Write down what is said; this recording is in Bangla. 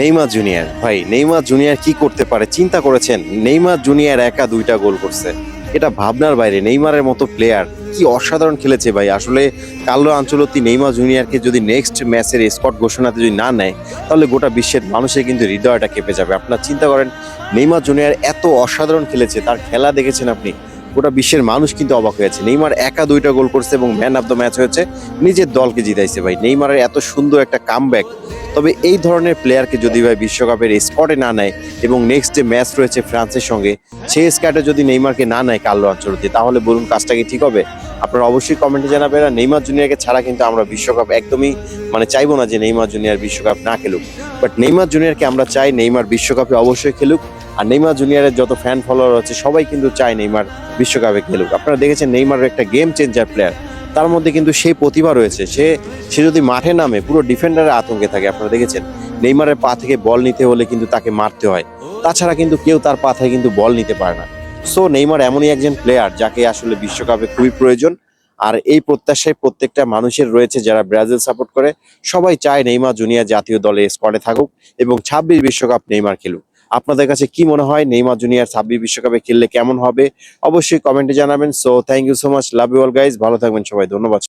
নেইমার জুনিয়র ভাই, নেইমার জুনিয়র কি করতে পারে চিন্তা করেছেন? নেইমার জুনিয়র একা 2টা গোল করছে, এটা ভাবনার বাইরে। নেইমারের মতো প্লেয়ার কি অসাধারণ খেলেছে ভাই। আসলে কার্লো আনচেলত্তি নেইমার জুনিয়রকে যদি নেক্সট ম্যাচের স্কট ঘোষণাতে যদি না নেয়, তাহলে গোটা বিশ্বের মানুষের কিন্তু হৃদয়টা কেঁপে যাবে। আপনার চিন্তা করেন, নেইমার জুনিয়র এত অসাধারণ খেলেছে, তার খেলা দেখেছেন আপনি, গোটা বিশ্বের মানুষ কিন্তু অবাক হয়েছে। নেইমার একা 2টা গোল করছে এবং ম্যান অফ দ্য ম্যাচ হয়েছে, নিজের দলকে জিতাইছে ভাই। নেইমারের এত সুন্দর একটা কামব্যাক। তবে এই ধরনের প্লেয়ারকে যদি ভাই বিশ্বকাপের স্কোয়াডে না নেয় এবং নেক্সট যে ম্যাচ রয়েছে ফ্রান্সের সঙ্গে, সেই স্কোয়াডে যদি নেইমারকে না নেয় কার্লো আনচেলত্তি, তাহলে বলুন কাজটা কি ঠিক হবে? আপনারা অবশ্যই কমেন্টে জানাবেন। আর নেইমার জুনিয়রকে ছাড়া কিন্তু আমরা বিশ্বকাপ একদমই চাইবো না যে নেইমার জুনিয়র বিশ্বকাপ না খেলুক। বাট নেইমার জুনিয়রকে আমরা চাই নেইমার বিশ্বকাপে অবশ্যই খেলুক। আর নেইমার জুনিয়রের যত ফ্যান ফলোয়ার আছে সবাই কিন্তু চায় নেইমার বিশ্বকাপে খেলুক। আপনারা দেখেছেন নেইমারের একটা গেম চেঞ্জার প্লেয়ার, তার মধ্যে কিন্তু সেই প্রতিভা রয়েছে। সে যদি মাঠে নামে পুরো ডিফেন্ডারের আতঙ্কে থাকে। আপনারা দেখেছেন নেইমারের পা থেকে বল নিতে হলে কিন্তু তাকে মারতে হয়, তাছাড়া কিন্তু কেউ তার পা থেকে কিন্তু বল নিতে পারে না। সো নেইমার এমনই একজন প্লেয়ার যাকে আসলে বিশ্বকাপে খুবই প্রয়োজন। আর এই প্রত্যাশায় প্রত্যেকটা মানুষের রয়েছে যারা ব্রাজিল সাপোর্ট করে। সবাই চায় নেইমার জুনিয়র জাতীয় দলে স্কোয়াডে থাকুক এবং 26 বিশ্বকাপ নেইমার খেলুক। আপনাদের কাছে কি মনে হয় নেইমার জুনিয়র 26 বিশ্বকাপে খেললে কেমন হবে? অবশ্যই কমেন্টে জানাবেন। So thank you so much, love you all guys, ভালো থাকবেন সবাই, ধন্যবাদ।